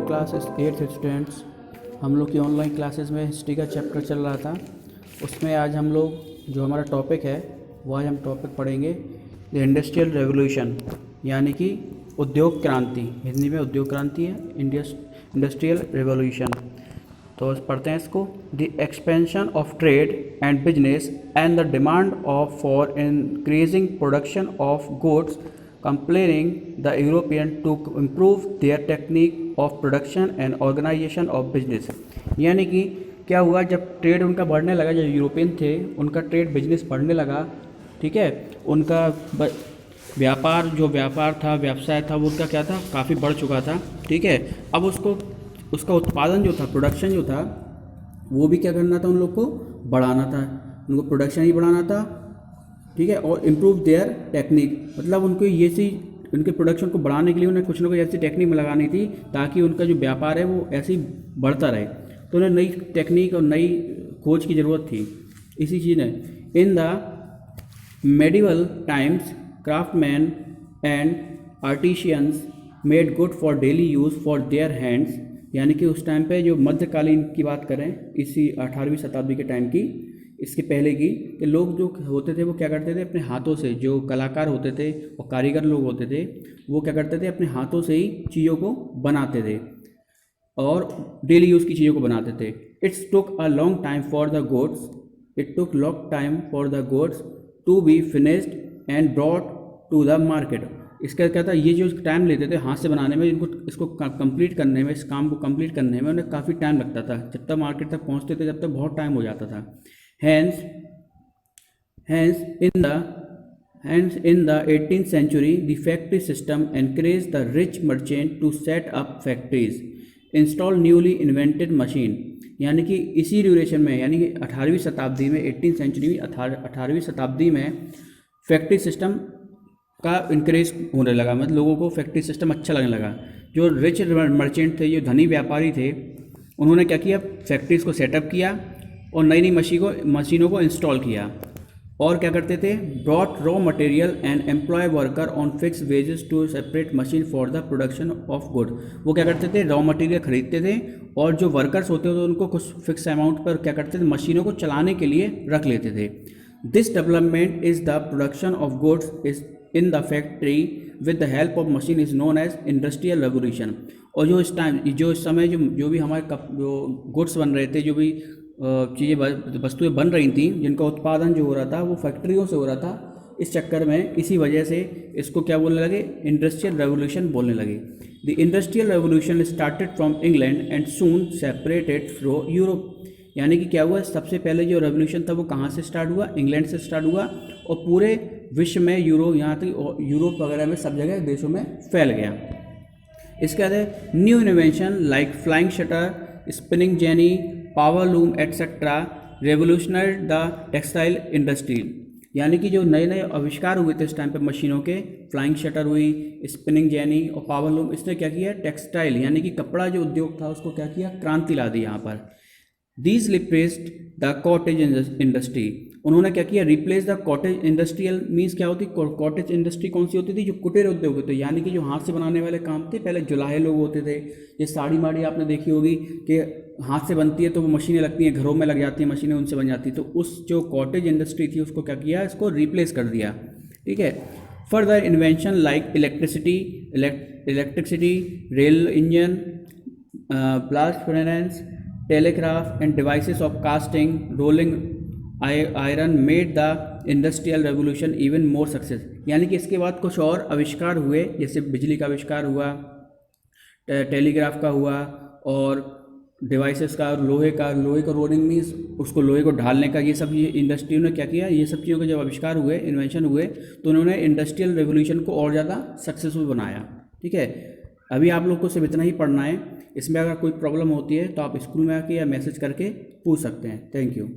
Class 8th students. हम लोग की ऑनलाइन क्लासेस में हिस्ट्री का चैप्टर चल रहा था। उसमें आज हम लोग जो हमारा टॉपिक है वो आज हम टॉपिक पढ़ेंगे द इंडस्ट्रियल रेवोल्यूशन, यानी कि उद्योग क्रांति। हिंदी में उद्योग क्रांति है, इंडस्ट्रियल रेवोल्यूशन। तो पढ़ते हैं इसको। The expansion of trade and business and the demand of for increasing production of goods compelling the European to improve their technique of production and organization of business। यानी कि क्या हुआ, जब ट्रेड उनका बढ़ने लगा, जब यूरोपियन थे उनका ट्रेड बिजनेस बढ़ने लगा, ठीक है, उनका व्यापार था, व्यवसाय था, वो उनका क्या था, काफ़ी बढ़ चुका था, ठीक है। अब उसका उत्पादन जो था, प्रोडक्शन जो था, वो भी क्या करना था, उन लोग को बढ़ाना था, उनको प्रोडक्शन ही बढ़ाना था, ठीक है। और इम्प्रूव देयर टेक्निक, मतलब उनको ये सी उनके प्रोडक्शन को बढ़ाने के लिए उन्हें कुछ ना कुछ ऐसी टेक्निक में लगानी थी ताकि उनका जो व्यापार है वो ऐसे ही बढ़ता रहे। तो उन्हें नई टेक्निक और नई खोज की ज़रूरत थी। इसी चीज़ ने in the medieval times craftsman and artisans made good for daily use for their hands. यानी कि उस टाइम पे जो मध्यकालीन की बात करें, इसी 18वीं शताब्दी के टाइम की, इसके पहले की, कि लोग जो होते थे वो क्या करते थे, अपने हाथों से, जो कलाकार होते थे और कारीगर लोग होते थे, वो क्या करते थे, अपने हाथों से ही चीज़ों को बनाते थे और डेली यूज़ की चीज़ों को बनाते थे। It's took a long time for the goods to be finished and brought to the market. इसका क्या था, ये जो टाइम लेते थे हाथ से बनाने में, इसको कंप्लीट करने में, इस काम को कंप्लीट करने में उन्हें काफ़ी टाइम लगता था। जब तक मार्केट तक पहुँचते थे, जब तक बहुत टाइम हो जाता था। Hence, in the 18th century, the factory system encouraged the rich merchant to set up factories, install newly invented machine। यानी कि इसी ड्यूरेशन में, यानी कि 18वीं शताब्दी में, 18th सेंचुरी में, 18वीं शताब्दी में फैक्ट्री सिस्टम का इंक्रेज होने लगा, मतलब लोगों को फैक्ट्री सिस्टम अच्छा लगने लगा। जो रिच मर्चेंट थे, जो धनी व्यापारी थे, उन्होंने क्या किया, फैक्ट्रीज को सेटअप किया और नई नई मशीनों को इंस्टॉल किया। और क्या करते थे, brought raw material and employ worker on fix wages to separate machine for the production of good. वो क्या करते थे, रॉ मटेरियल खरीदते थे और जो वर्कर्स होते थे उनको कुछ फिक्स अमाउंट पर क्या करते थे, मशीनों को चलाने के लिए रख लेते थे। This development is the production of goods is in the factory with the help of machine is known as industrial revolution. और जो इस समय जो भी हमारे जो गुड्स बन रहे थे, जो भी चीज़ें, वस्तुएं बन रही थी, जिनका उत्पादन जो हो रहा था वो फैक्ट्रियों से हो रहा था। इस चक्कर में, इसी वजह से इसको क्या बोलने लगे, इंडस्ट्रियल रेवोल्यूशन बोलने लगे। The industrial revolution started from England and soon separated from Europe. यानी कि क्या हुआ, सबसे पहले जो रेवोल्यूशन था वो कहाँ से स्टार्ट हुआ, इंग्लैंड से स्टार्ट हुआ और पूरे विश्व में, यहाँ तक यूरोप वगैरह में, सब जगह देशों में फैल गया। इसके बाद new invention like flying shutter, spinning jenny, power loom etcetera revolutionary the textile industry. यानी कि जो नए नए आविष्कार हुए थे इस टाइम पे मशीनों के, फ्लाइंग शटर हुई, स्पिनिंग जेनी और पावर लूम, इसने क्या किया, टेक्सटाइल यानी कि कपड़ा जो उद्योग था उसको क्या किया, क्रांति ला दी यहाँ पर। These replaced the cottage industry. उन्होंने क्या किया, replace the cottage industrial means क्या होती, कॉटेज इंडस्ट्री कौन सी होती थी, जो कुटीर उद्योग होते, यानी कि जो हाथ से बनाने वाले काम थे। पहले जुलाहे लोग होते थे, ये साड़ी माड़ी आपने देखी होगी कि हाथ से बनती है तो वो मशीनें लगती हैं, घरों में लग जाती हैं मशीनें, उनसे बन जाती है। तो उस जो कॉटेज इंडस्ट्री थी उसको क्या किया, इसको रिप्लेस कर दिया, ठीक है। Further invention like electricity, rail engine, blast furnace, telegraph end devices of casting, rolling iron made the industrial revolution even more success. यानी कि इसके बाद कुछ और आविष्कार हुए, जैसे बिजली का आविष्कार हुआ, टेलीग्राफ का हुआ और डिवाइसेस का, लोहे का रोलिंग मीन्स उसको लोहे को ढालने का, ये सब ये इंडस्ट्री ने क्या किया, ये सब चीज़ों के जब आविष्कार हुए, इन्वेंशन हुए, तो उन्होंने इंडस्ट्रियल रेवोल्यूशन को और ज़्यादा सक्सेसफुल बनाया, ठीक है। अभी आप लोग को सिर्फ इतना ही पढ़ना है। इसमें अगर कोई प्रॉब्लम होती है तो आप स्कूल में आके या मैसेज करके पूछ सकते हैं। Thank you.